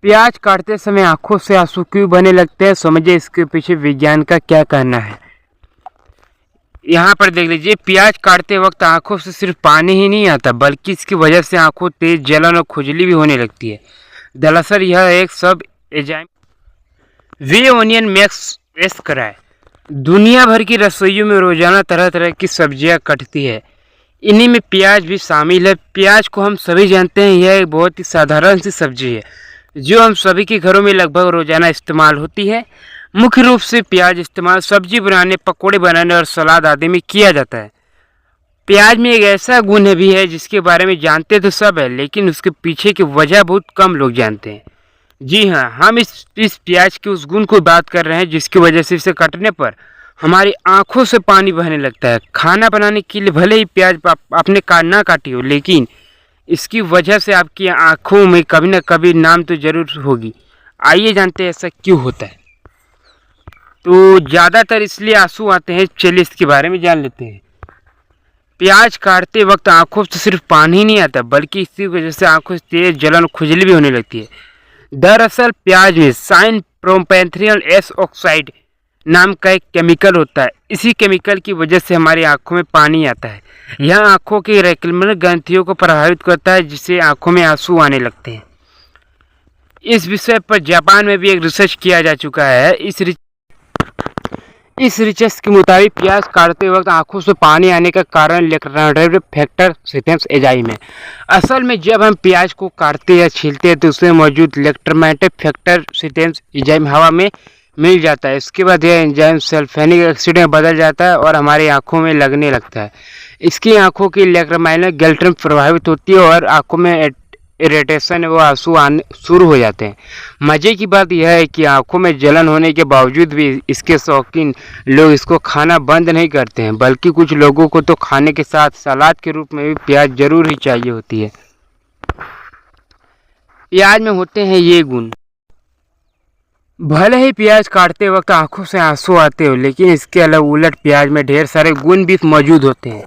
प्याज काटते समय आंखों से आंसू क्यों बहने लगते हैं, समझिए इसके पीछे विज्ञान का क्या कहना है। यहाँ पर देख लीजिए, प्याज काटते वक्त आंखों से सिर्फ पानी ही नहीं आता बल्कि इसकी वजह से आंखों तेज जलन और खुजली भी होने लगती है। दरअसल यह एक सब एंजाइम वे ओनियन मैक्स एस कराए दुनिया भर की रसोइयों में रोजाना तरह तरह की सब्जियां कटती है, इन्हीं में प्याज भी शामिल है। प्याज को हम सभी जानते हैं, यह एक बहुत ही साधारण सी सब्जी है जो हम सभी के घरों में लगभग रोजाना इस्तेमाल होती है। मुख्य रूप से प्याज इस्तेमाल सब्जी बनाने, पकौड़े बनाने और सलाद आदि में किया जाता है। प्याज में एक ऐसा गुण भी है जिसके बारे में जानते तो सब है, लेकिन उसके पीछे की वजह बहुत कम लोग जानते हैं। जी हाँ, हम इस प्याज के उस गुण को बात कर रहे हैं जिसकी वजह से इसे कटने पर हमारी आंखों से पानी बहने लगता है। खाना बनाने के लिए भले ही प्याज आपने ना काटी हो, लेकिन इसकी वजह से आपकी आंखों में कभी ना कभी नाम तो जरूर होगी। आइए जानते हैं ऐसा क्यों होता है। तो ज़्यादातर इसलिए आंसू आते हैं, चलिए इसके बारे में जान लेते हैं। प्याज काटते वक्त आंखों से सिर्फ पानी ही नहीं आता बल्कि इसी वजह से आंखों से तेज जलन और खुजली भी होने लगती है। दरअसल प्याज में साइन प्रोपेंथ्रियल एस ऑक्साइड नाम का एक केमिकल होता है। इसी केमिकल की वजह से हमारी आंखों में पानी आता है। यह आंखों की रेटिनल ग्रंथियों को प्रभावित करता है जिससे आंखों में आंसू आने लगते हैं। इस विषय पर जापान में भी एक रिसर्च किया जा चुका है। इस रिसर्च के मुताबिक प्याज काटते वक्त आंखों से पानी आने का कारण इलेक्ट्रोमैग्नेटिक फैक्टर सिस्टम्स एंजाइम है। असल में जब हम प्याज को काटते या छीलते हैं तो उसमें मौजूद इलेक्ट्रोमैग्नेटिक फैक्टर सिस्टम्स एंजाइम हवा में मिल जाता है। इसके बाद यह एंजाइम सल्फोनिक एसिड में बदल जाता है और हमारी आंखों में लगने लगता है। इसकी आंखों की इलेक्ट्रोमैग्नेटिक ग्लिटरिंग प्रभावित होती है और आंखों में इरिटेशन व आंसू आने शुरू हो जाते हैं। मज़े की बात यह है कि आंखों में जलन होने के बावजूद भी इसके शौकीन लोग इसको खाना बंद नहीं करते हैं, बल्कि कुछ लोगों को तो खाने के साथ सलाद के रूप में भी प्याज जरूर ही चाहिए होती है। प्याज में होते हैं ये गुण। भले ही प्याज काटते वक्त आंखों से आंसू आते हो, लेकिन इसके अलग उलट प्याज में ढेर सारे गुण भी मौजूद होते हैं।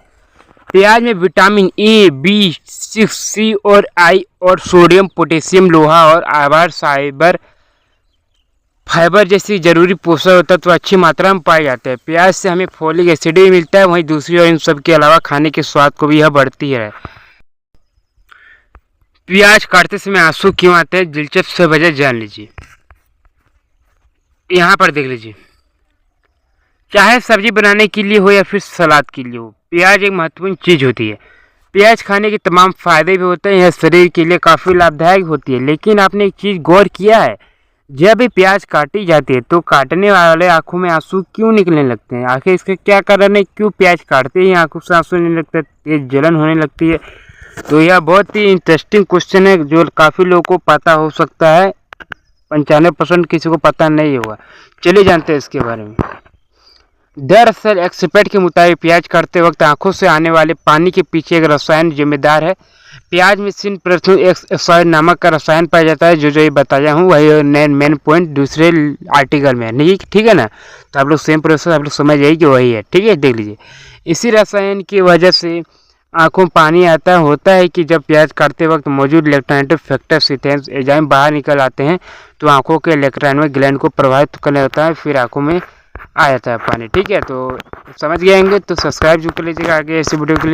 प्याज में विटामिन ए, बी, 6, सी और आई और सोडियम, पोटेशियम, लोहा और आयरन, फाइबर जैसी जरूरी पोषक तत्व अच्छी मात्रा में पाए जाते हैं। प्याज से हमें फोलिक एसिड भी मिलता है। वहीं दूसरी ओर इन सब के अलावा खाने के स्वाद को भी यह बढ़ती है। प्याज काटते समय आंसू क्यों आते हैं, दिलचस्प से वजह जान लीजिए। यहाँ पर देख लीजिए, चाहे सब्जी बनाने के लिए हो या फिर सलाद के लिए हो, प्याज एक महत्वपूर्ण चीज़ होती है। प्याज खाने के तमाम फायदे भी होते हैं, यह शरीर के लिए काफ़ी लाभदायक होती है। लेकिन आपने एक चीज़ गौर किया है, जब भी प्याज काटी जाती है तो काटने वाले आंखों में आंसू क्यों निकलने लगते हैं? आखिर इसका क्या कारण है? क्यों प्याज काटते ही आंखों से आंसू नहीं लगते, तेज जलन होने लगती है? तो यह बहुत ही इंटरेस्टिंग क्वेश्चन है जो काफ़ी लोगों को पता हो सकता है, 95% किसी को पता नहीं होगा। चलिए जानते हैं इसके बारे में। दरअसल एक्सपर्ट के मुताबिक प्याज काटते वक्त आंखों से आने वाले पानी के पीछे एक रसायन जिम्मेदार है। प्याज में सिनप्रोथेनॉक्साइड नामक का रसायन पाया जाता है। जो ये बताया हूँ वही मेन पॉइंट दूसरे आर्टिकल में है, नहीं ठीक है ना। तो आप लोग सेम प्रोसेस आप लोग समझ जाइए कि वही है, ठीक है। देख लीजिए, इसी रसायन की वजह से आंखों में पानी आता होता है कि जब प्याज काटते वक्त मौजूद इलेक्ट्रोमैग्नेटिक फैक्टर सिस्टम्स एंजाइम बाहर निकल आते हैं तो आंखों के इलेक्ट्रोमैग्नेटिक ग्लैंड को प्रभावित करने लगता है, फिर आंखों में आ जाता है पानी, ठीक है। तो समझ गए होंगे, तो सब्सक्राइब जो कर लीजिएगा आगे ऐसी वीडियो के लिए।